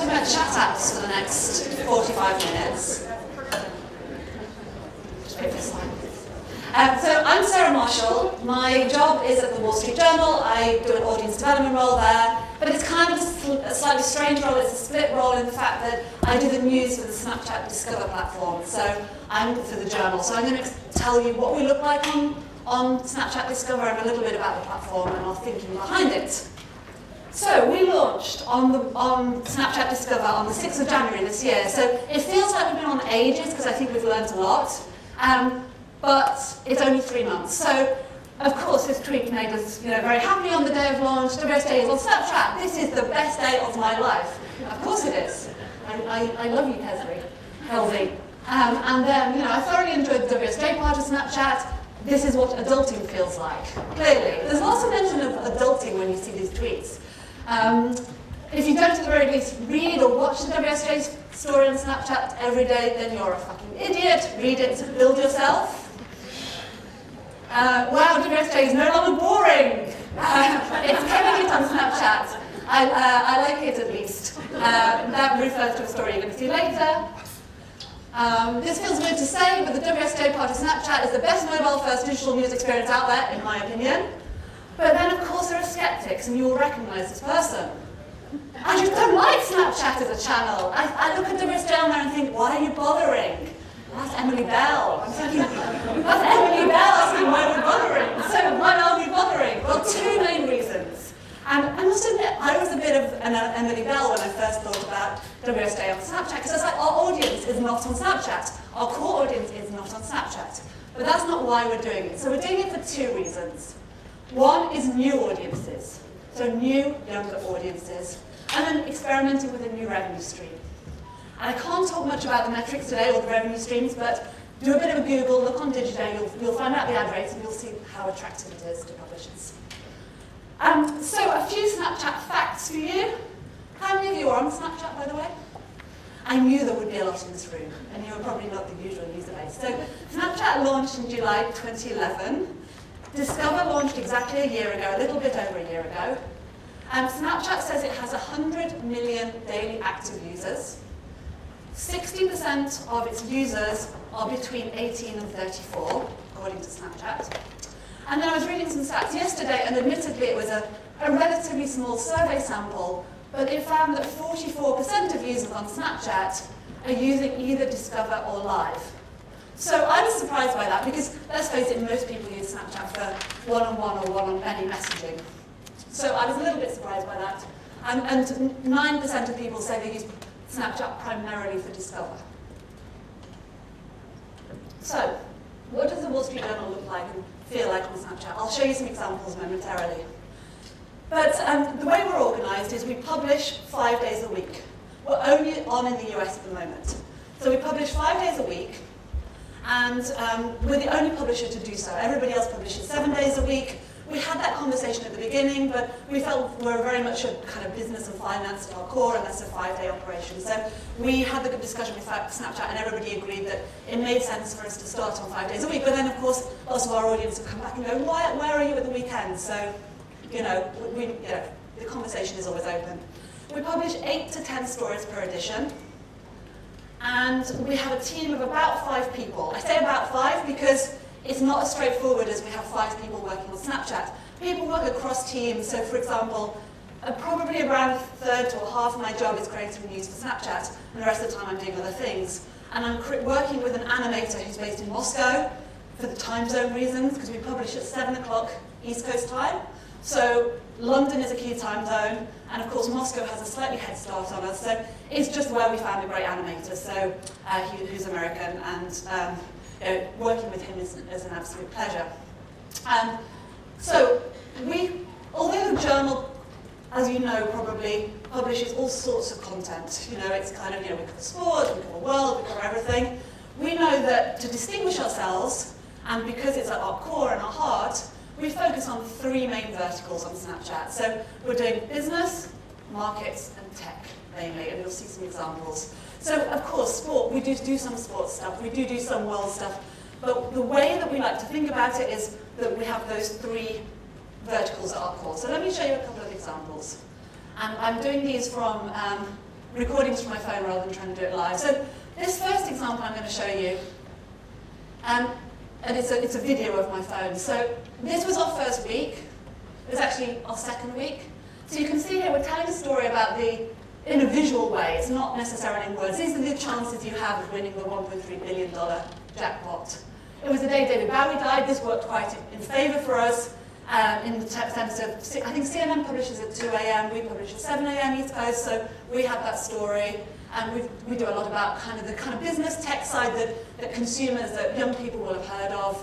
talking about chat apps for the next 45 minutes. So I'm Sarah Marshall. My job is at the Wall Street Journal. I do an audience development role there, but it's kind of a slightly strange role. It's a split role in the fact that I do the news for the Snapchat Discover platform. So I'm for the journal. So I'm going to tell you what we look like on Snapchat Discover and a little bit about the platform and our thinking behind it. So we launched on Snapchat Discover on the 6th of January this year. So it feels like we've been on ages because I think we've learned a lot. But it's only 3 months. So, of course, this tweet made us very happy on the day of launch. WSJ is on Snapchat. This is the best day of my life. Of course it is. I love you, Helvey. And then, I thoroughly enjoyed the WSJ part of Snapchat. This is what adulting feels like, clearly. There's lots of mention of adulting when you see these tweets. If you don't at the very least read or watch the WSJ story on Snapchat every day, then you're a fucking idiot. Read it to build yourself. Wow, WSJ is no longer boring. It's killing it on Snapchat. I like it at least. That refers to a story you're going to see later. This feels weird to say, but the WSJ part of Snapchat is the best mobile-first digital news experience out there, in my opinion. But then, of course, there are skeptics, and you will recognize this person. I just don't like Snapchat as a channel. I look at WSJ on there and think, why are you bothering? That's Emily Bell. I'm thinking, that's Emily Bell asking why we're bothering. So why are we bothering? Well, 2 main reasons. And I must admit, I was a bit of an Emily Bell when I first thought about WSJ on Snapchat, because I was like, our audience is not on Snapchat. Our core audience is not on Snapchat. But that's not why we're doing it. So we're doing it for 2 reasons. One is new audiences. So new, younger audiences. And then experimenting with a new revenue stream. And I can't talk much about the metrics today or the revenue streams, but do a bit of a Google, look on Digiday, you'll find out the ad rates and you'll see how attractive it is to publishers. So a few Snapchat facts for you. How many of you are on Snapchat, by the way? I knew there would be a lot in this room, and you were probably not the usual user base. So Snapchat launched in July 2011. Discover launched exactly a year ago, a little bit over a year ago. Snapchat says it has 100 million daily active users. 60% of its users are between 18 and 34, according to Snapchat. And then I was reading some stats yesterday, and admittedly it was a relatively small survey sample, but it found that 44% of users on Snapchat are using either Discover or Live. So I was surprised by that, because let's face it, most people use Snapchat for one-on-one or one-on-many messaging. So I was a little bit surprised by that. And 9% of people say they use Snapchat primarily for Discover. So, what does the Wall Street Journal look like and feel like on Snapchat? I'll show you some examples momentarily. But the way we're organized is we publish 5 days a week. We're only on in the US at the moment. So we publish 5 days a week, and we're the only publisher to do so. Everybody else publishes 7 days a week. We had that conversation at the beginning, but we felt we're very much a kind of business and finance at our core, and that's a 5-day operation. So we had the good discussion with Snapchat, and everybody agreed that it made sense for us to start on 5 days a week. But then, of course, lots of our audience have come back and go, where are you at the weekend? So, the conversation is always open. We publish 8 to 10 stories per edition. And we have a team of about 5 people. I say about 5 because it's not as straightforward as we have 5 people working on Snapchat. People work across teams. So, for example, probably around a third to a half of my job is creating news for Snapchat, and the rest of the time I'm doing other things. And I'm working with an animator who's based in Moscow for the time zone reasons, because we publish at 7 o'clock East Coast time. So London is a key time zone, and of course Moscow has a slightly head start on us. So it's just where we found a great animator, so who's American, and working with him is an absolute pleasure. So although the journal, as you know, probably publishes all sorts of content. It's kind of, we cover sport, we cover world, we cover everything. We know that to distinguish ourselves, and because it's at our core and our heart, we focus on 3 main verticals on Snapchat. So we're doing business, markets, and tech, mainly, and you'll see some examples. So, of course, sport, we do some sports stuff, we do some world stuff, but the way that we like to think about it is that we have those 3 verticals at our core. So let me show you a couple of examples. And I'm doing these from recordings from my phone rather than trying to do it live. So this first example I'm going to show you, and it's a video of my phone. So this was our first week. It was actually our second week. So you can see here we're telling a story about in a visual way. It's not necessarily in words. These are the chances you have of winning the $1.3 billion jackpot. It was the day David Bowie died. This worked quite in favour for us in the sense of, I think CNN publishes at 2 a.m., we publish at 7 a.m. East Coast, so we have that story. And we do a lot about the kind of business tech side that consumers, that young people will have heard of.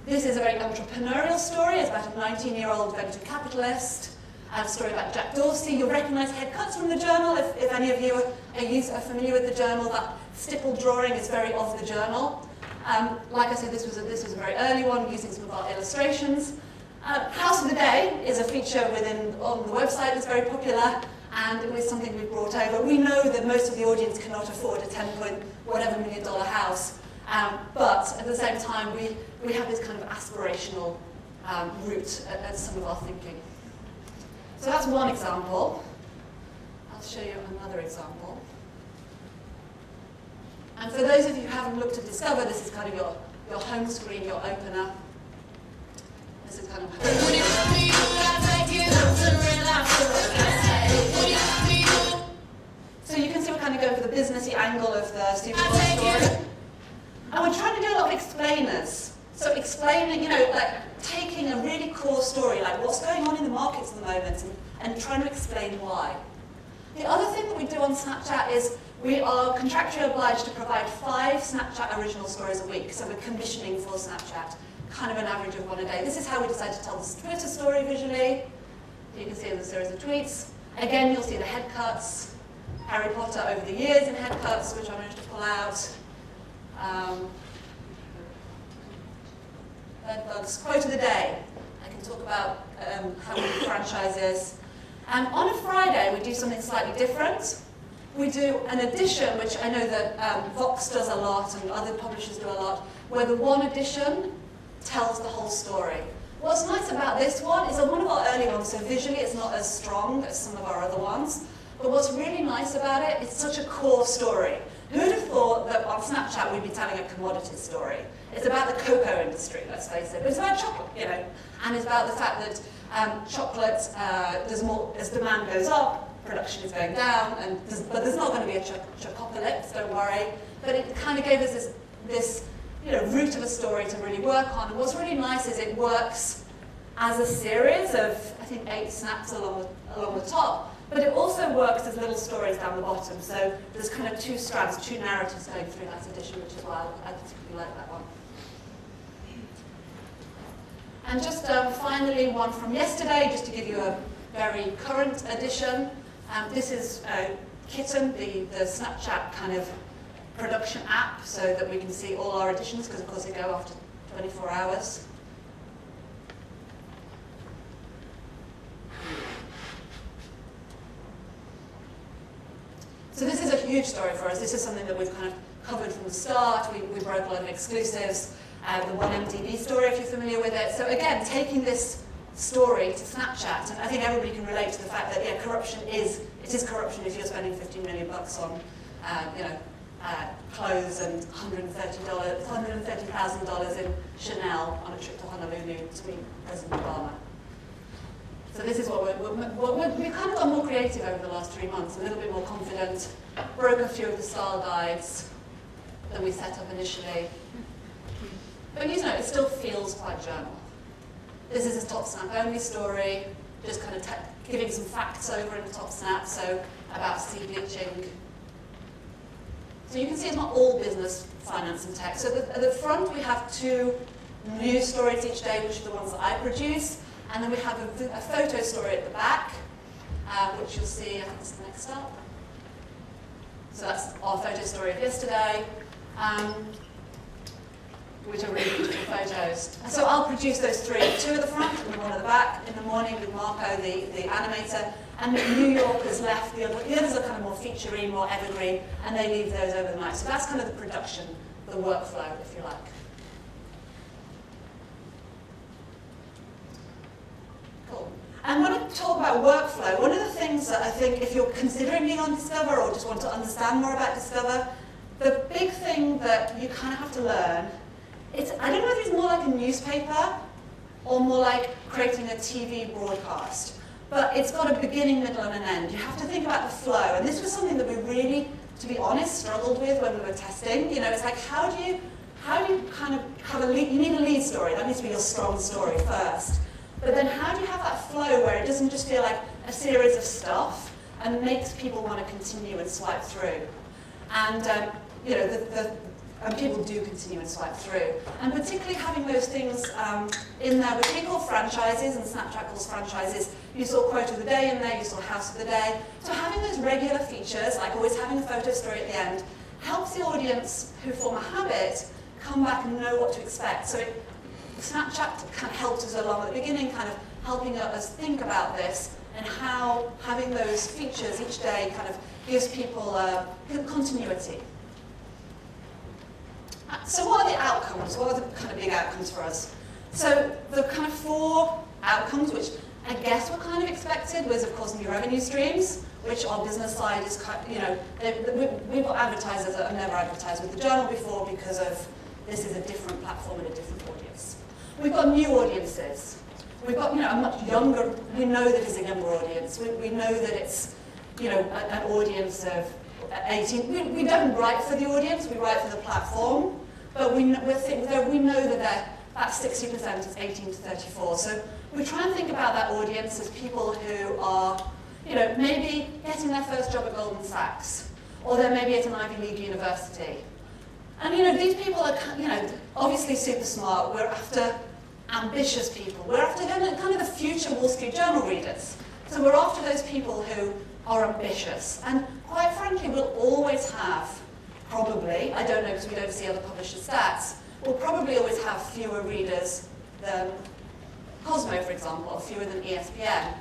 This is a very entrepreneurial story. It's about a 19-year-old venture capitalist. A story about Jack Dorsey. You'll recognise headcuts from the journal if any of you are familiar with the journal. That stippled drawing is very of the journal. Like I said, this was a very early one using some of our illustrations. House of the Day is a feature on the website that's very popular, and it was something we brought over. We know that most of the audience cannot afford a $10-point-whatever million house, but at the same time, we have this kind of aspirational route at some of our thinking. So that's one example. I'll show you another example. And for those of you who haven't looked at Discover, this is kind of your home screen, your opener. This is kind of so you can see we're kind of going for the businessy angle of the Super Bowl story. And we're trying to do a lot of explainers. So explaining, like taking a really core story, like what's going on in the markets at the moment, and trying to explain why. The other thing that we do on Snapchat is we are contractually obliged to provide 5 Snapchat original stories a week. So we're commissioning for Snapchat, kind of an average of 1 a day. This is how we decided to tell this Twitter story visually. You can see the series of tweets. Again, you'll see the head cuts. Harry Potter over the years in head cuts, which I managed to pull out. Bedbugs, quote of the day. I can talk about how we do franchises. On a Friday, we do something slightly different. We do an edition, which I know that Vox does a lot and other publishers do a lot, where the one edition tells the whole story. What's nice about this one is that one of our early ones, so visually it's not as strong as some of our other ones, but what's really nice about it, it's such a core story. Who would have thought that on Snapchat we'd be telling a commodity story? It's about the cocoa industry, let's face it, but it's about chocolate, and it's about the fact that chocolate, there's more, as demand goes up, production is going down, but there's not going to be a chocopocalypse, don't worry. But it kind of gave us this root of a story to really work on. And what's really nice is it works as a series of, I think, 8 snaps along the top, but it also works as little stories down the bottom. So there's kind of 2 strands, 2 narratives going through that edition, which is why I particularly like that one. And just finally, one from yesterday, just to give you a very current edition. This is Kitten, the Snapchat kind of production app, so that we can see all our editions, because of course they go after 24 hours. So this is a huge story for us. This is something that we've kind of covered from the start. We broke a lot of exclusives. The 1MDB story, if you're familiar with it. So again, taking this story to Snapchat, and I think everybody can relate to the fact that corruption is corruption if you're spending $15 million on clothes and $130,000 in Chanel on a trip to Honolulu to meet President Obama. So this is what we've kind of got more creative over the last 3 months, a little bit more confident, broke a few of the style guides that we set up initially. But it still feels quite journal. This is a top snap only story, just kind of giving some facts over in the top snap, so about sea bleaching. So you can see it's not all business, finance and tech. So at the front we have 2 news stories each day, which are the ones that I produce, and then we have a photo story at the back, which you'll see, I think it's the next up. So that's our photo story of yesterday. Which are really beautiful photos. And so I'll produce those 3, 2 at the front and 1 at the back in the morning with Marco, the animator, and New York has left. The others are kind of more feature-y, more evergreen, and they leave those over the night. So that's kind of the production, the workflow, if you like. Cool. And to talk about workflow, one of the things that I think if you're considering being on Discover or just want to understand more about Discover, the big thing that you kind of have to learn, I don't know whether it's more like a newspaper or more like creating a TV broadcast, but it's got a beginning, middle, and an end. You have to think about the flow, and this was something that we really, to be honest, struggled with when we were testing. You know, it's like, how do you kind of have a lead? You need a lead story. That needs to be your strong story first. But then how do you have that flow where it doesn't just feel like a series of stuff and makes people want to continue and swipe through? And you know, and people do continue and swipe through. And particularly having those things in there, which we call franchises, and Snapchat calls franchises. You saw Quote of the Day in there, you saw House of the Day. So having those regular features, like always having a photo story at the end, helps the audience who form a habit come back and know what to expect. So Snapchat kind of helped us along at the beginning, kind of helping us think about this and how having those features each day kind of gives people continuity. So what are the outcomes? What are the kind of big outcomes for us? So the kind of 4 outcomes, which I guess were kind of expected, was of course new revenue streams, which our business side is, you know, we've got advertisers that have never advertised with the journal before because of this is a different platform and a different audience. We've got new audiences. We've got, you know, a much younger, we know that it's a younger audience. We know that it's, you know, an audience of 18. We don't write for the audience, we write for the platform, but we know that that 60% is 18 to 34. So we try and think about that audience as people who are, you know, maybe getting their first job at Goldman Sachs, or they're maybe at an Ivy League university. And, you know, these people are, you know, obviously super smart. We're after ambitious people. We're after kind of the future Wall Street Journal readers. So we're after those people who are ambitious. And quite frankly, we'll always have, probably, I don't know because we don't see other publisher stats, we'll probably always have fewer readers than Cosmo, for example, or fewer than ESPN.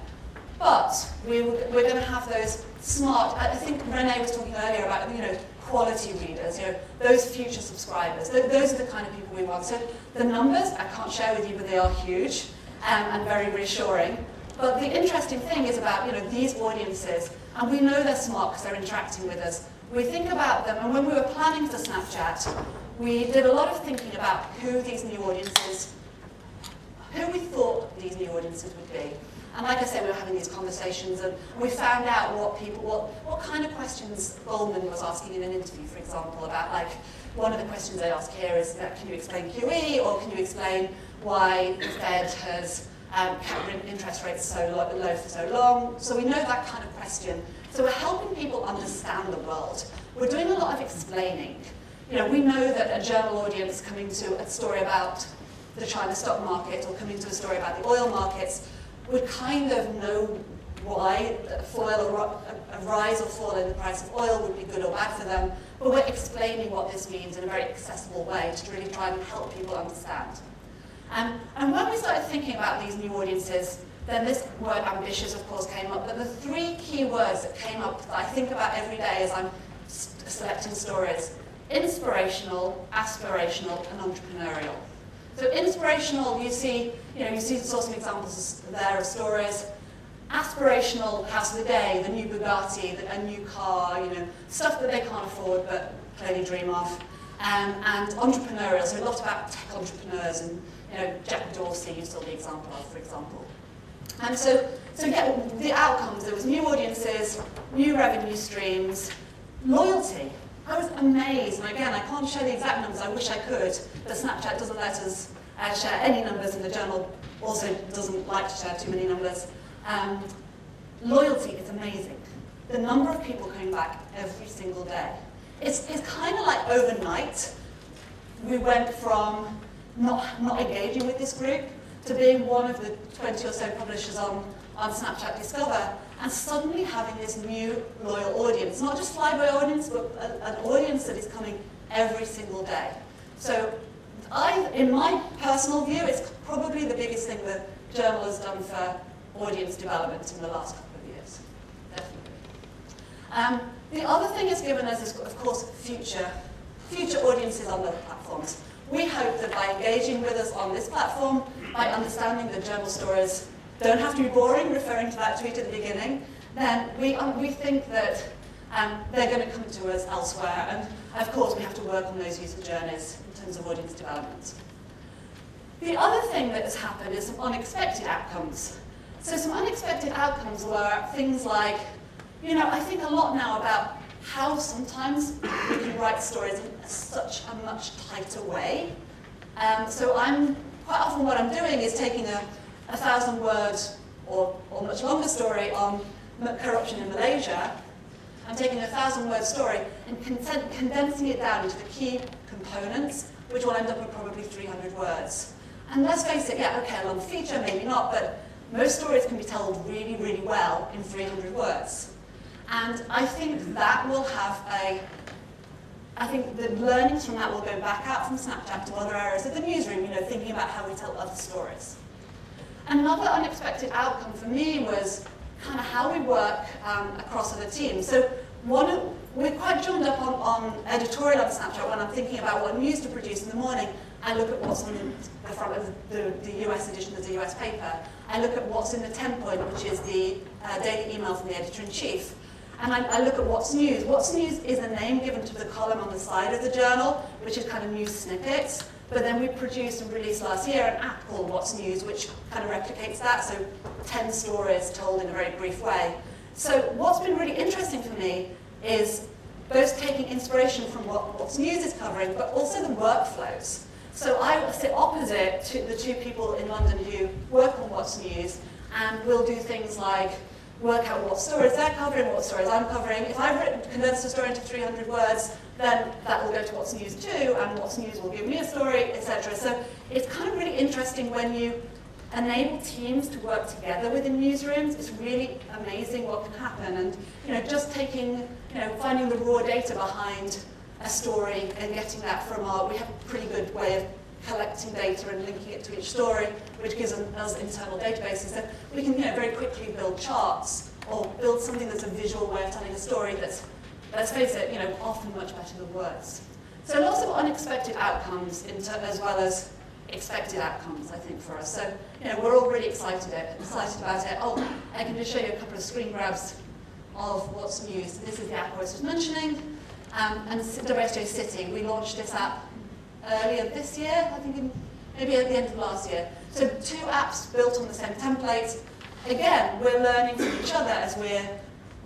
But we're going to have those smart, I think Renee was talking earlier about, you know, quality readers, you know, those future subscribers. Those are the kind of people we want. So the numbers, I can't share with you, but they are huge and very reassuring. But the interesting thing is about, you know, these audiences, and we know they're smart because they're interacting with us. We think about them, and when we were planning for Snapchat, we did a lot of thinking about who these new audiences, who we thought these new audiences would be. And like I said, we were having these conversations, and we found out what kind of questions Goldman was asking in an interview, for example, about, like, one of the questions they ask here is, can you explain QE, or can you explain why the Fed has kept interest rates so low for so long? So we know that kind of question. So we're helping people understand the world. We're doing a lot of explaining. You know, we know that a journal audience coming to a story about the China stock market or coming to a story about the oil markets would kind of know why a rise or fall in the price of oil would be good or bad for them, but we're explaining what this means in a very accessible way to really try and help people understand. And when we started thinking about these new audiences, then this word ambitious, of course, came up, but the 3 key words that came up that I think about every day as I'm selecting stories: inspirational, aspirational, and entrepreneurial. So inspirational, you saw some examples there of stories. Aspirational, House of the Day, the new Bugatti, a new car, you know, stuff that they can't afford but clearly dream of. And entrepreneurial, so a lot about tech entrepreneurs, and, you know, Jack Dorsey you saw the example of, for example. And so yeah, the outcomes, there was new audiences, new revenue streams, loyalty. I was amazed, and again, I can't share the exact numbers, I wish I could, but Snapchat doesn't let us share any numbers, and the journal also doesn't like to share too many numbers. Loyalty is amazing. The number of people coming back every single day. It's kind of like overnight, we went from not engaging with this group to being one of the 20 or so publishers on Snapchat Discover, and suddenly having this new loyal audience, not just flyby audience, but an audience that is coming every single day. So in my personal view, it's probably the biggest thing the journal has done for audience development in the last couple of years, definitely. The other thing it's given us is, of course, future audiences on other platforms. We hope that by engaging with us on this platform, by understanding the journal stories don't have to be boring, referring to that tweet at the beginning, then we think that they're going to come to us elsewhere. And of course, we have to work on those user journeys in terms of audience development. The other thing that has happened is some unexpected outcomes. So some unexpected outcomes were things like, I think a lot now about how sometimes we can write stories in such a much tighter way. So quite often what I'm doing is taking a 1,000-word or much longer story on corruption in Malaysia. I'm taking a 1,000-word story and condensing it down into the key components, which will end up with probably 300 words. And let's face it, yeah, okay, a long feature, maybe not, but most stories can be told really, really well in 300 words. And I think that will have I think the learnings from that will go back out from Snapchat to other areas of the newsroom, thinking about how we tell other stories. Another unexpected outcome for me was kind of how we work across other teams. So we're quite joined up on editorial on Snapchat when I'm thinking about what news to produce in the morning. I look at what's on the front of the US edition of the US paper. I look at what's in the 10 point, which is the daily email from the editor-in-chief. And I look at what's news. What's news is a name given to the column on the side of the journal, which is kind of news snippets. But then we produced and released last year an app called What's News, which kind of replicates that, so 10 stories told in a very brief way. So what's been really interesting for me is both taking inspiration from what What's News is covering, but also the workflows. So I sit opposite to the two people in London who work on What's News, and we'll do things like work out what stories they're covering, what stories I'm covering. If I've condensed a story into 300 words, then that will go to What's News too, and What's News will give me a story, etc. So it's kind of really interesting when you enable teams to work together within newsrooms. It's really amazing what can happen. And just taking, finding the raw data behind a story and getting that from we have a pretty good way of collecting data and linking it to each story, which gives us internal databases. So we can very quickly build charts or build something that's a visual way of telling a story that's, let's face it, often much better than words. So lots of unexpected outcomes as well as expected outcomes, I think, for us. So we're all really excited about it. Oh, I can just show you a couple of screen grabs of What's News. This is the app I was just mentioning. And WSJ City, we launched this app earlier this year, I think maybe at the end of last year. So 2 apps built on the same template. Again, we're learning from each other as we're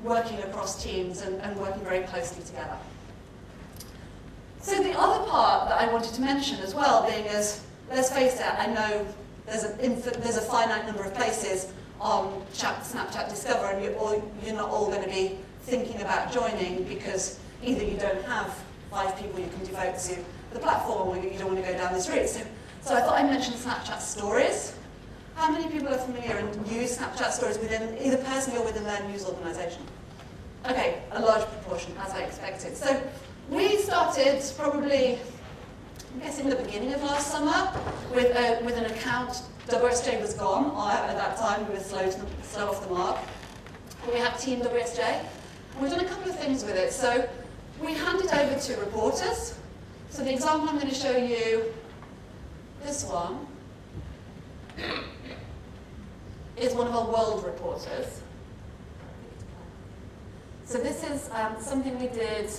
working across teams and working very closely together. So the other part that I wanted to mention as well, being as, let's face it, I know there's a finite number of places on Snapchat Discover, and you're not all going to be thinking about joining because either you don't have 5 people you can devote to the platform, or you don't want to go down this route. So I thought I'd mention Snapchat Stories. How many people are familiar and use Snapchat Stories within either personally or within their news organisation? Okay, a large proportion, as I expected. So we started probably, I'm guessing the beginning of last summer, with an account. WSJ was gone at that time. We were slow off the mark. We had Team WSJ, and we've done a couple of things with it. So we handed over to reporters. So the example I'm going to show you, this one, is one of our world reporters. So this is something we did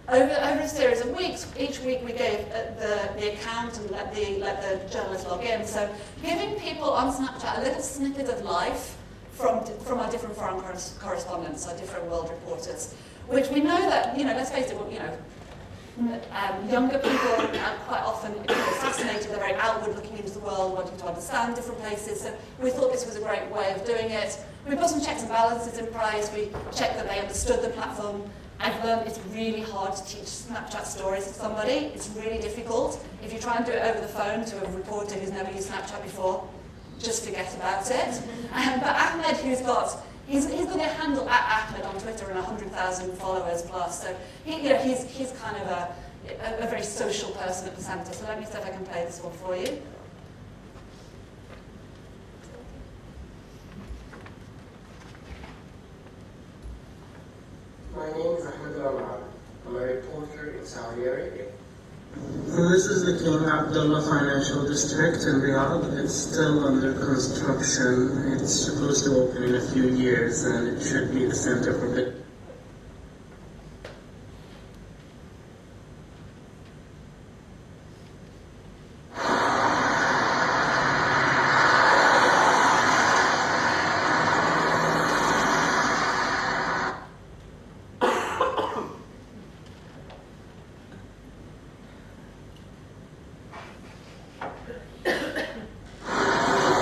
over a series of weeks. Each week we gave the account and let the journalists log in. So giving people on Snapchat a little snippet of life from our different foreign correspondents, our different world reporters, which we know that, let's face it, younger people are quite often fascinated. They're very outward, looking into the world, wanting to understand different places. So we thought this was a great way of doing it. We put some checks and balances in place. We checked that they understood the platform. I've learned it's really hard to teach Snapchat Stories to somebody. It's really difficult. If you try and do it over the phone to a reporter who's never used Snapchat before, just forget about it. But Ahmed, he's got a handle at Ahmed on Twitter and 100,000 followers plus. So he's kind of a very social person at the centre. So let me see if I can play this one for you. My name is Ahmed Al-Amar. I'm a reporter in Saudi Arabia. This is the King Abdullah Financial District in Riyadh. It's still under construction. It's supposed to open in a few years, and it should be the center for big.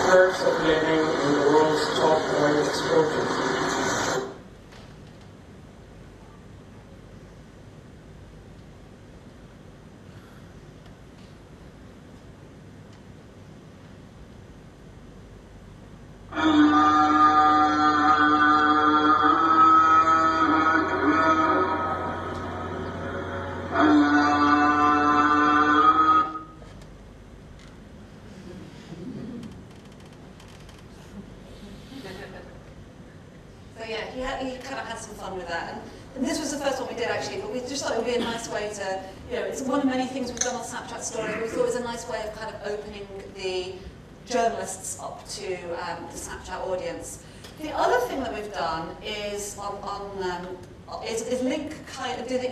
Perks of living in the world's top oil exporter. So yeah, he kind of had some fun with that. And this was the first one we did actually, but we just thought it would be a nice way to, it's one of many things we've done on Snapchat Stories, but we thought it was a nice way of kind of opening the journalists up to the Snapchat audience. The other thing that we've done is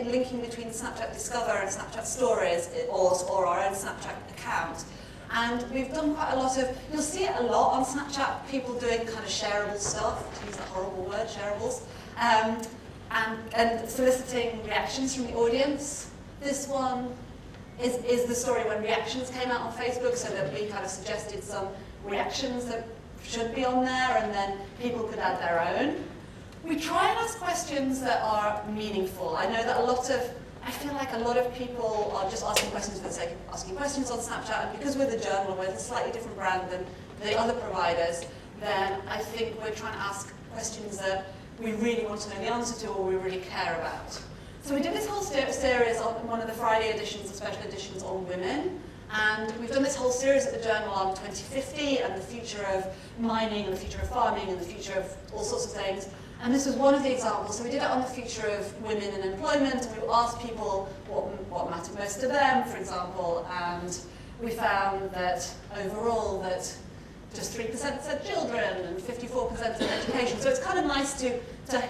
linking between Snapchat Discover and Snapchat Stories or our own Snapchat account. And we've done quite a lot of, you'll see it a lot on Snapchat, people doing kind of shareable stuff, to use that horrible word, shareables, and soliciting reactions from the audience. This one is the story when reactions came out on Facebook, so that we kind of suggested some reactions that should be on there, and then people could add their own. We try and ask questions that are meaningful. I know that I feel like a lot of people are just asking questions for the sake of asking questions on Snapchat, and because we're the journal, we're a slightly different brand than the other providers, then I think we're trying to ask questions that we really want to know the answer to or we really care about. So we did this whole series on one of the Friday editions, the special editions on women, and we've done this whole series at the Journal on 2050 and the future of mining and the future of farming and the future of all sorts of things. And this was one of the examples. So we did it on the future of women in employment, and we asked people what mattered most to them, for example, and we found that overall that just 3% said children and 54% said education. So it's kind of nice to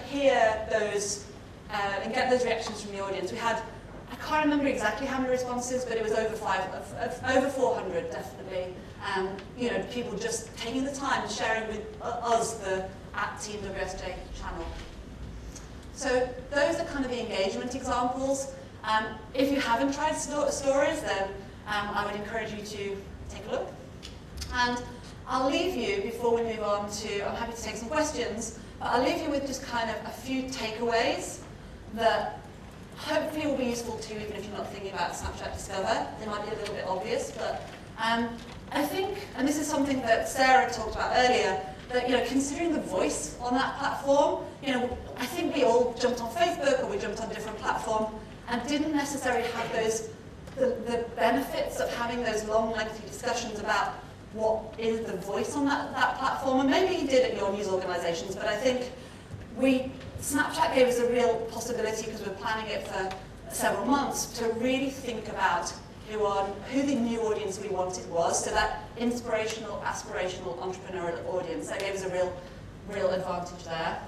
hear those and get those reactions from the audience. We had, I can't remember exactly how many responses, but it was over 400 definitely. People just taking the time and sharing with us, the @Team WSJ channel. So those are kind of the engagement examples. If you haven't tried stories, then I would encourage you to take a look. And I'll leave you, before we move on to, I'm happy to take some questions, but I'll leave you with just kind of a few takeaways that hopefully will be useful to you, even if you're not thinking about Snapchat Discover. They might be a little bit obvious, but I think, and this is something that Sarah talked about earlier, that considering the voice on that platform, I think we all jumped on Facebook or we jumped on a different platform and didn't necessarily have the benefits of having those long, lengthy discussions about what is the voice on that platform. And maybe you did at your news organisations, but I think Snapchat gave us a real possibility, because we're planning it for several months, to really think about who the new audience we wanted was, so that inspirational, aspirational, entrepreneurial audience. That gave us a real advantage there.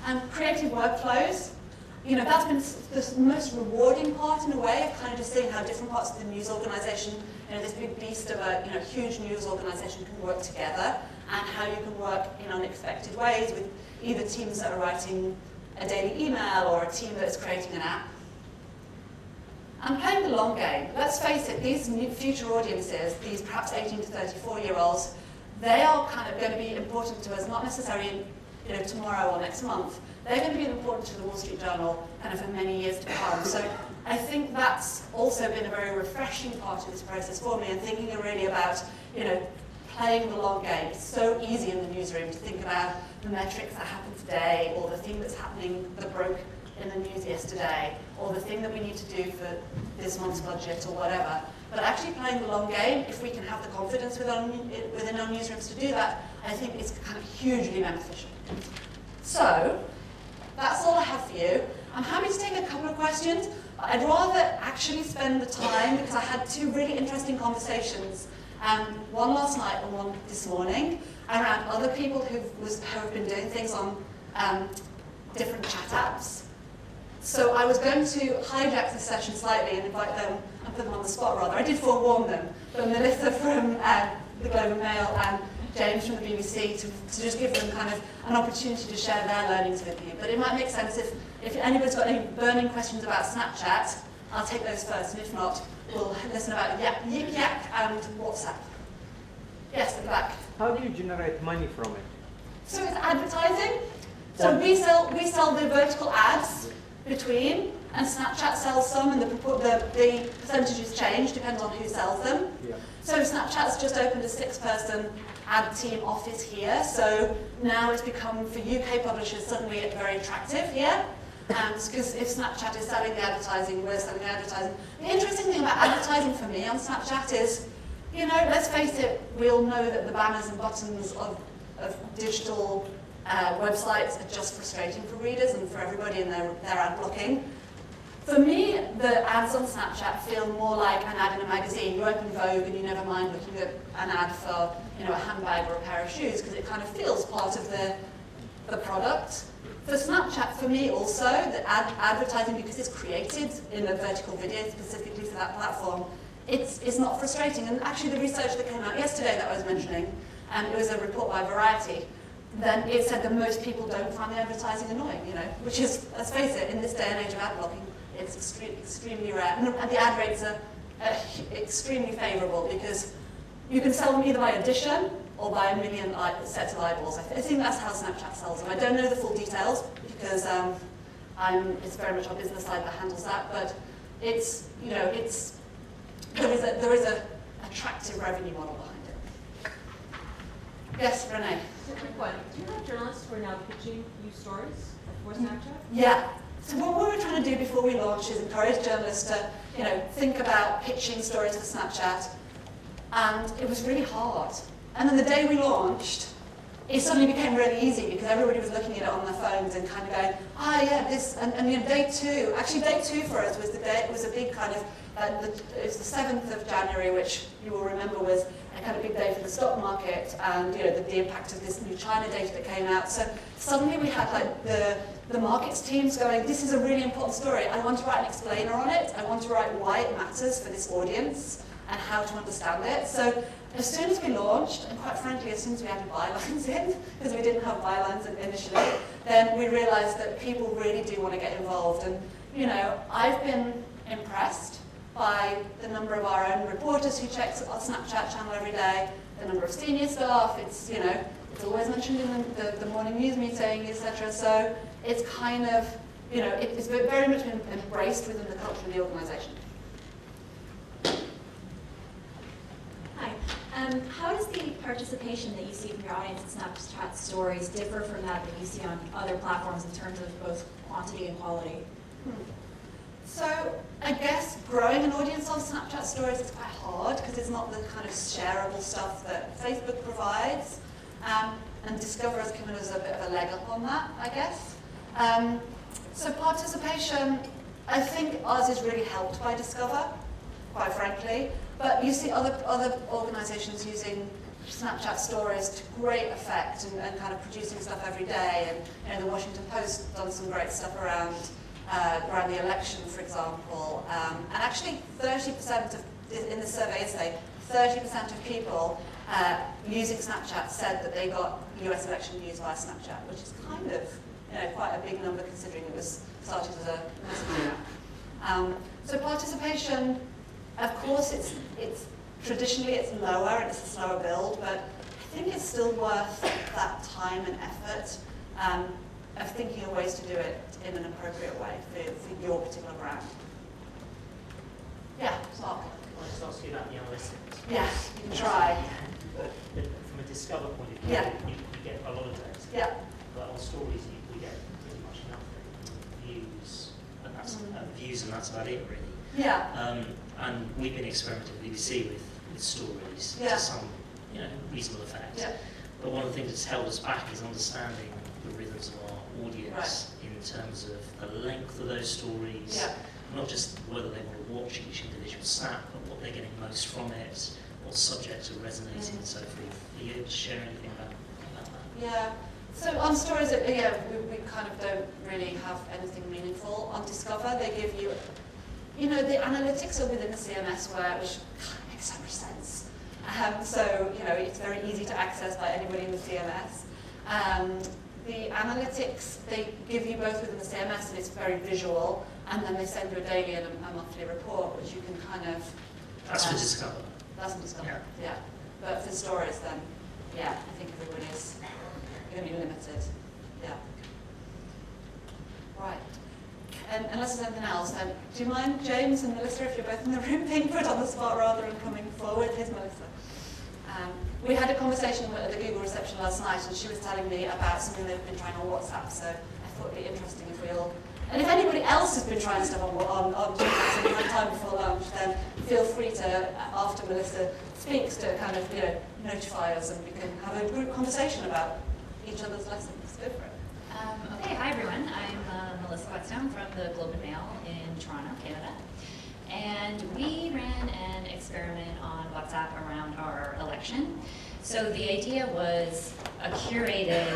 And creative workflows, that's been the most rewarding part in a way, of kind of just seeing how different parts of the news organisation, this big beast of a huge news organisation can work together, and how you can work in unexpected ways with either teams that are writing a daily email or a team that is creating an app. And playing the long game. Let's face it, these future audiences, these perhaps 18 to 34-year-olds, they are kind of going to be important to us, not necessarily tomorrow or next month. They're going to be important to the Wall Street Journal kind of for many years to come. So I think that's also been a very refreshing part of this process for me, and thinking really about playing the long game. It's so easy in the newsroom to think about the metrics that happened today, or the thing that's happening that broke in the news yesterday, or the thing that we need to do for this month's budget or whatever. But actually playing the long game, if we can have the confidence within our newsrooms to do that, I think it's kind of hugely beneficial. So, that's all I have for you. I'm happy to take a couple of questions, I'd rather actually spend the time, because I had two really interesting conversations, one last night and one this morning, around other people who have been doing things on different chat apps. So I was going to hijack this session slightly and invite them and put them on the spot rather. I did forewarn them, but Melissa from the Globe and Mail and James from the BBC to just give them kind of an opportunity to share their learnings with you. But it might make sense if anybody's got any burning questions about Snapchat, I'll take those first, and if not, we'll listen about Yik Yak and WhatsApp. Yes, at the back. How do you generate money from it? So it's advertising. So we sell the vertical ads between, and Snapchat sells some, and the percentages change, depends on who sells them. Yeah. So Snapchat's just opened a 6-person ad team office here, so now it's become, for UK publishers, suddenly very attractive here. Because if Snapchat is selling the advertising, we're selling the advertising. The interesting thing about advertising for me on Snapchat is, you know, let's face it, we all know that the banners and buttons of digital websites are just frustrating for readers and for everybody in their ad blocking. For me, the ads on Snapchat feel more like an ad in a magazine. You open Vogue and you never mind looking at an ad for, you know, a handbag or a pair of shoes, because it kind of feels part of the product. For Snapchat, for me also, the advertising, because it's created in a vertical video specifically for that platform, it's not frustrating. And actually the research that came out yesterday that I was mentioning, it was a report by Variety, then it said that most people don't find the advertising annoying, you know, which is, let's face it, in this day and age of ad blocking, it's extremely rare. And the ad rates are extremely favourable, because you can sell them either by addition or by a million sets of eyeballs. I think that's how Snapchat sells them. I don't know the full details, because it's very much our business side that handles that, but it's, you know, there is a attractive revenue model behind it. Yes, Renee? Just a quick one. Do you have journalists who are now pitching you stories for Snapchat? Yeah. So what we were trying to do before we launched is encourage journalists to, you know, think about pitching stories for Snapchat, and it was really hard. And then the day we launched, it suddenly became really easy, because everybody was looking at it on their phones and kind of going, yeah, this, and you know, day two for us was the day, it was a big kind of, it was the 7th of January, which you will remember was a kind of big day for the stock market, and you know, the impact of this new China data that came out. So suddenly we had like the markets teams going, this is a really important story. I want to write an explainer on it. I want to write why it matters for this audience and how to understand it. So as soon as we launched, and quite frankly, as soon as we added bylines in, because we didn't have bylines initially, then we realized that people really do want to get involved. And you know, I've been impressed by the number of our own reporters who check our Snapchat channel every day, the number of senior staff. It's, you know, it's always mentioned in the morning news meeting, etc. So it's kind of, you know, it's very much been embraced within the culture of the organisation. Hi. How does the participation that you see from your audience in Snapchat stories differ from that you see on other platforms in terms of both quantity and quality? So I guess growing an audience on Snapchat stories is quite hard, because it's not the kind of shareable stuff that Facebook provides. And Discover has given us a bit of a leg up on that, I guess. So participation, I think ours is really helped by Discover, quite frankly. But you see other organisations using Snapchat stories to great effect, and kind of producing stuff every day. And you know, the Washington Post done some great stuff around the election, for example. And actually 30% of, in the survey yesterday, 30% of people using Snapchat said that they got US election news via Snapchat, which is kind of, you know, quite a big number considering it was started as a messaging app. So participation, of course, it's traditionally it's lower and it's a slower build, but I think it's still worth that time and effort of thinking of ways to do it in an appropriate way for your particular brand. Yeah, Mark. I'll just ask you about the analytics. Yeah, you can try. From a Discover point of view, Yeah. you get a lot of data. Yeah. But on stories, we get pretty much nothing. Views, and that's about it, really. Yeah. And we've been experimenting with BBC with stories Yeah. to some, you know, reasonable effect. Yeah. But one of the things that's held us back is understanding the rhythms of our audience in terms of the length of those stories, Yeah. not just whether they want to watch each individual snap, but what they're getting most from it, what subjects are resonating and so forth. Are you able to share anything about that? Yeah. So on stories, we kind of don't really have anything meaningful. On Discover, they give you, the analytics are within the CMS which makes so much sense. So, it's very easy to access by anybody in the CMS. The analytics, they give you both within the CMS, and it's very visual, and then they send you a daily and a monthly report, which you can kind of... That's for Discover. That's for Discover, yeah. But for stories, then, I think everybody's going to be limited, Right. And unless there's anything else, then do you mind, James and Melissa, if you're both in the room, being put on the spot rather than coming forward? Here's Melissa. We had a conversation at the Google reception last night, and she was telling me about something they've been trying on WhatsApp, so I thought it'd be interesting if we all... And if anybody else has been trying stuff on Gmail and you have time before lunch, then feel free to, after Melissa speaks, to kind of, notify us, and we can have a group conversation about each other's lessons. Go for it. Okay, hi everyone. I'm Melissa Whetstone from the Globe and Mail in Toronto, Canada. And we ran an experiment on WhatsApp around our election. So the idea was a curated,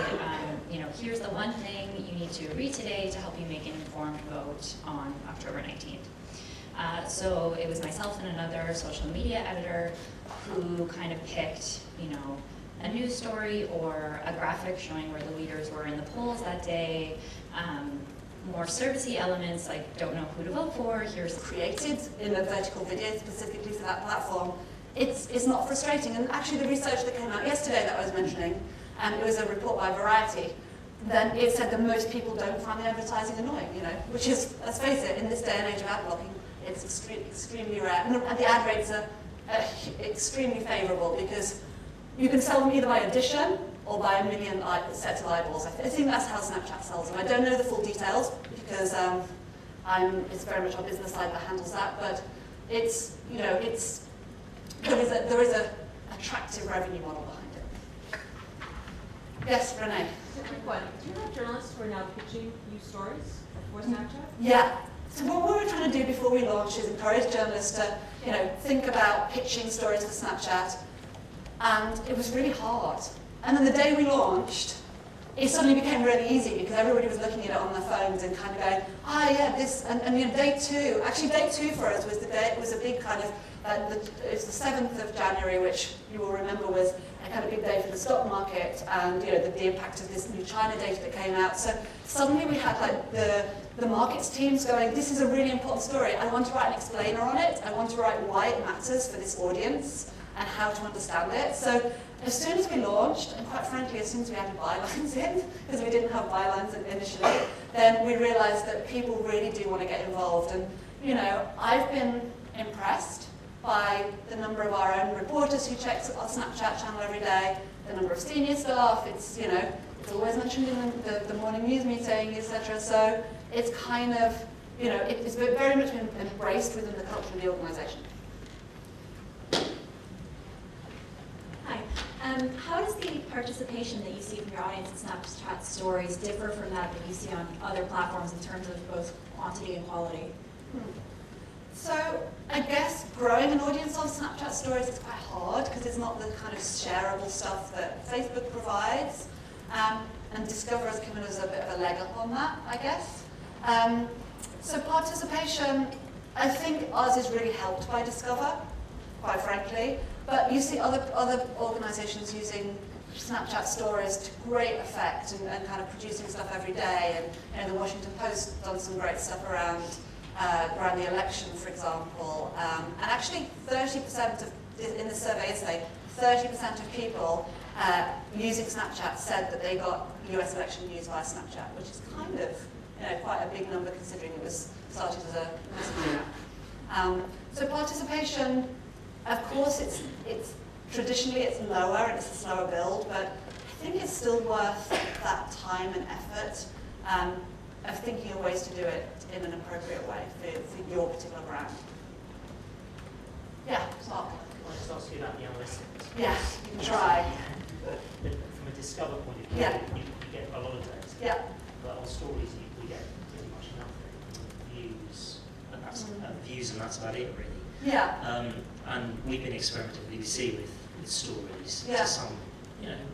here's the one thing you need to read today to help you make an informed vote on October 19th. So it was myself and another social media editor who kind of picked, a news story or a graphic showing where the leaders were in the polls that day. More servicey elements like don't know who to vote for, here's Created in a vertical video specifically for that platform. It's not frustrating, and actually the research that came out yesterday that I was mentioning, it was a report by Variety, then it said that most people don't find the advertising annoying, which is, let's face it, in this day and age of ad blocking, it's extremely rare. And the ad rates are extremely favourable because you can sell them either by addition or by a million sets of eyeballs. I think that's how Snapchat sells them. I don't know the full details because it's very much our business side that handles that, but it's, there is a attractive revenue model behind it. Yes, Renee? Just a quick one. Do you have journalists who are now pitching you stories for Snapchat? Yeah. So what we were trying to do before we launched is encourage journalists to, think about pitching stories for Snapchat, and it was really hard. And then the day we launched, it suddenly became really easy because everybody was looking at it on their phones and kind of going, this, and day two for us was the day, it was a big kind of, it's the 7th of January, which you will remember was a kind of big day for the stock market and, the impact of this new China data that came out. So suddenly we had the markets teams going, this is a really important story. I want to write an explainer on it. I want to write why it matters for this audience and how to understand it. So as soon as we launched, and quite frankly, as soon as we added bylines in, because we didn't have bylines initially, then we realized that people really do want to get involved. And, I've been impressed by the number of our own reporters who check our Snapchat channel every day, the number of senior staff. It's, it's always mentioned in the morning news meeting, etc. So it's kind of, it's very much been embraced within the culture of the organization. Hi. How does the participation that you see from your audience in Snapchat stories differ from that you see on other platforms in terms of both quantity and quality? So I guess growing an audience on Snapchat stories is quite hard because it's not the kind of shareable stuff that Facebook provides. And Discover has given us a bit of a leg up on that, I guess. So participation, I think ours is really helped by Discover, quite frankly. But you see other organizations using Snapchat stories to great effect and kind of producing stuff every day. And the Washington Post done some great stuff around the election, for example. And actually 30% of, in the survey yesterday, 30% of people using Snapchat said that they got US election news via Snapchat, which is kind of quite a big number considering it was started as a messaging app. So participation, of course, it's traditionally it's lower and it's a slower build, but I think it's still worth that time and effort of thinking of ways to do it in an appropriate way for your particular brand. Yeah, Mark. Can I just ask you about the analytics? Yeah, you can try. From a Discover point of view, Yeah. you get a lot of data. Yeah. But on stories, we get pretty much nothing. Views, about views, and that's about it, really. Yeah. And we've been experimenting with BBC with stories Yeah. to some,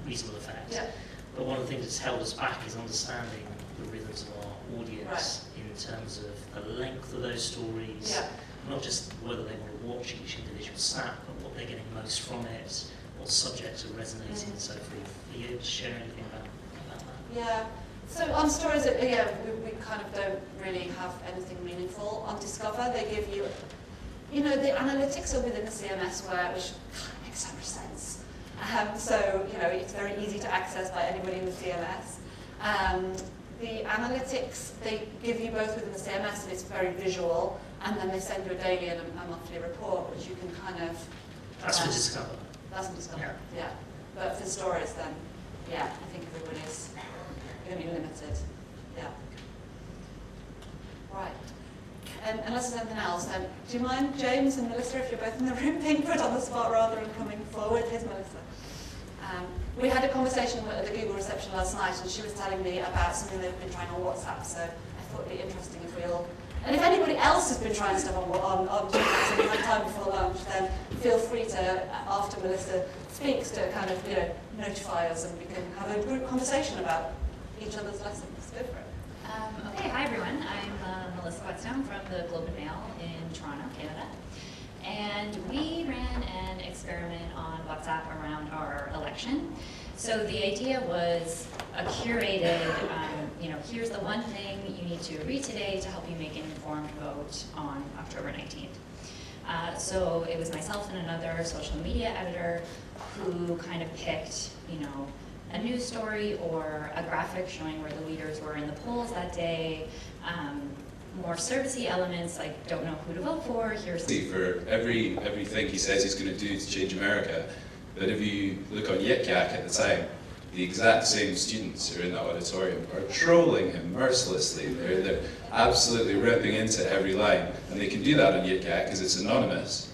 reasonable effect. Yeah. But one of the things that's held us back is understanding the rhythms of our audience in terms of the length of those stories, Yeah. not just whether they want to watch each individual snap, but what they're getting most from it, what subjects are resonating and so forth. Are you able to share anything about that? Yeah. So on stories, we kind of don't really have anything meaningful. On Discover, they give you, the analytics are within the CMS which kind of makes so much sense. So, it's very easy to access by anybody in the CMS. The analytics, they give you both within the CMS, and it's very visual, and then they send you a daily and a monthly report, which you can kind of... That's for Discover. That's for Discover, yeah. But for stories, then, I think everybody's going to be limited, yeah. Right. Unless there's anything else, then do you mind, James and Melissa, if you're both in the room, being put on the spot rather than coming forward? Here's Melissa. We had a conversation at the Google reception last night, and she was telling me about something they've been trying on WhatsApp, so I thought it'd be interesting if we all... And if anybody else has been trying stuff on WhatsApp and had time before lunch, then feel free to, after Melissa speaks, to kind of, notify us, and we can have a group conversation about each other's lessons. Go for it. Okay, hi everyone. I'm Melissa Whetstone from the Globe and Mail in Toronto, Canada. And we ran an experiment on WhatsApp around our election. So the idea was a curated, here's the one thing you need to read today to help you make an informed vote on October 19th. So it was myself and another social media editor who kind of picked, a news story or a graphic showing where the leaders were in the polls that day, more servicey elements like don't know who to vote for, here's... For everything he says he's going to do to change America, but if you look on Yik Yak at the time, the exact same students who are in that auditorium are trolling him mercilessly. They're absolutely ripping into every line, and they can do that on Yik Yak because it's anonymous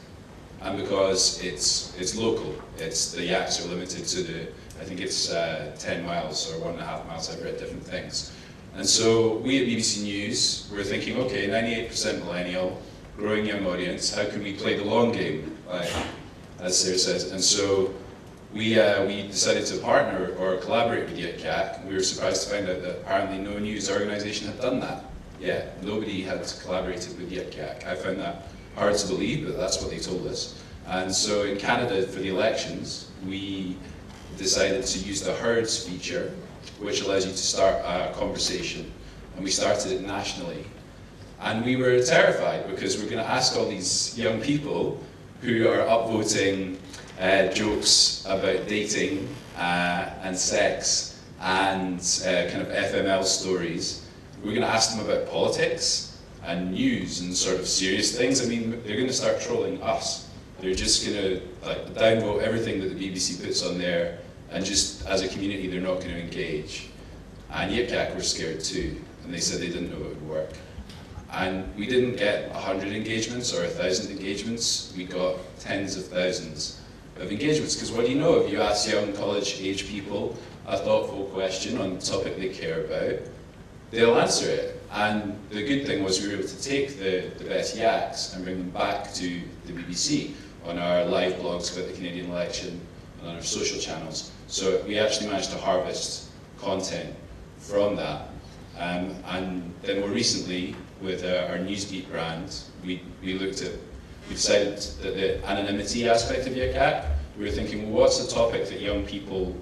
and because it's local. The Yaks are limited to I think it's 10 miles or 1.5 miles. I've read different things. And so we at BBC News were thinking, okay, 98% millennial, growing young audience, how can we play the long game, as Sarah says? And so we decided to partner or collaborate with Yik Yak. We were surprised to find out that apparently no news organisation had done that yet. Nobody had collaborated with Yik Yak. I found that hard to believe, but that's what they told us. And so in Canada, for the elections, we decided to use the Herds feature, which allows you to start a conversation. And we started it nationally. And we were terrified because we're going to ask all these young people who are upvoting jokes about dating and sex and kind of FML stories. We're going to ask them about politics and news and sort of serious things. I mean, they're going to start trolling us. They're just going to downvote everything that the BBC puts on there, and just as a community, they're not going to engage. And Yik Yak were scared too, and they said they didn't know it would work. And we didn't get 100 engagements or 1,000 engagements. We got tens of thousands of engagements. Because what do you know if you ask young college-age people a thoughtful question on a topic they care about, they'll answer it. And the good thing was we were able to take the best yaks and bring them back to the BBC on our live blogs about the Canadian election and on our social channels. So we actually managed to harvest content from that. And then more recently, with our Newsbeat brand, we decided that the anonymity aspect of Yik Yak, we were thinking, well, what's the topic that young people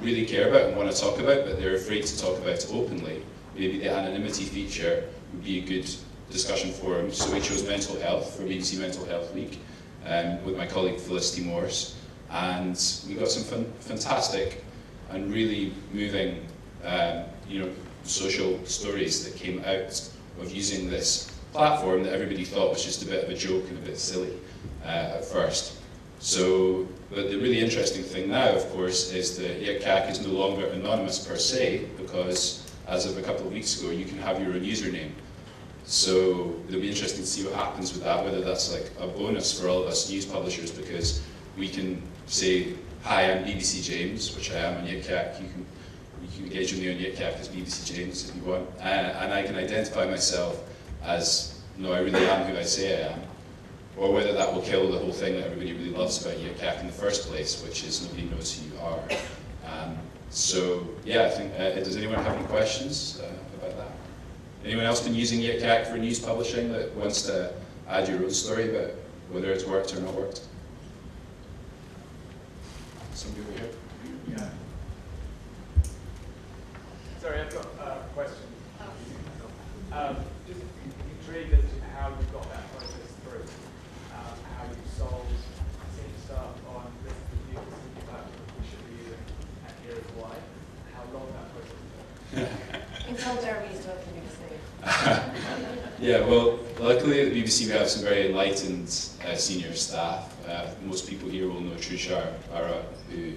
really care about and want to talk about, but they're afraid to talk about openly? Maybe the anonymity feature would be a good discussion forum. So we chose mental health for BBC Mental Health Week with my colleague Felicity Morse, and we got some fantastic and really moving, social stories that came out of using this platform that everybody thought was just a bit of a joke and a bit silly at first. So, but the really interesting thing now, of course, is that Yik Yak is no longer anonymous per se, because as of a couple of weeks ago, you can have your own username. So it'll be interesting to see what happens with that, whether that's like a bonus for all of us news publishers, because we can say, hi, I'm BBC James, which I am on Yik Yak. You can engage with me on Yik Yak as BBC James if you want. And I can identify myself as no, I really am who I say I am, or whether that will kill the whole thing that everybody really loves about Yik Yak in the first place, which is nobody knows who you are. So yeah, I think, does anyone have any questions about that? Anyone else been using Yik Yak for news publishing that wants to add your own story about whether it's worked or not worked? Somebody over here? Yeah. Sorry, I've got a question. Just intrigued as to how you got that process through, how you solved scene stuff on this is the new platform we should be using, and here is why. How long that process took. Until Jeremy's talking to me. Yeah, well, luckily at the BBC we have some very enlightened senior staff. Most people here will know Trushar Bara, who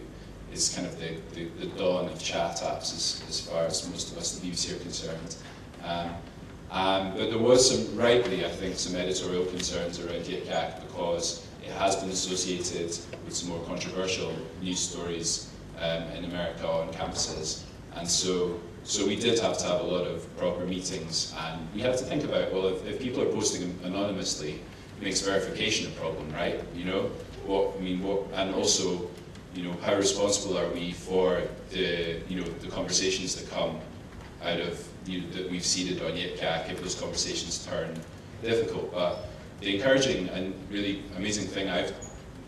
is kind of the dawn of chat apps as far as most of us at the BBC are concerned. But there was some, rightly I think, some editorial concerns around Yik Yak because it has been associated with some more controversial news stories in America on campuses. And so we did have to have a lot of proper meetings, and we had to think about, well, if people are posting anonymously, it makes verification a problem, right? You know, and also, you know, how responsible are we for the conversations that come out of that we've seeded on Yik Yak if those conversations turn difficult. But the encouraging and really amazing thing I've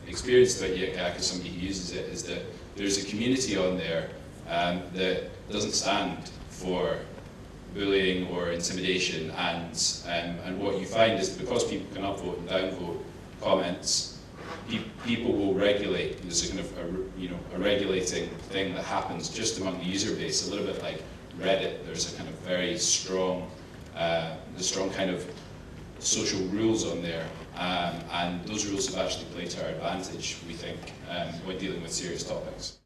experienced about Yik Yak as somebody who uses it is that there's a community on there that doesn't stand for bullying or intimidation, and what you find is because people can upvote and downvote comments, people will regulate. There's a kind of a regulating thing that happens just among the user base, a little bit like Reddit. There's a kind of very strong, kind of social rules on there, and those rules have actually played to our advantage, we think, when dealing with serious topics.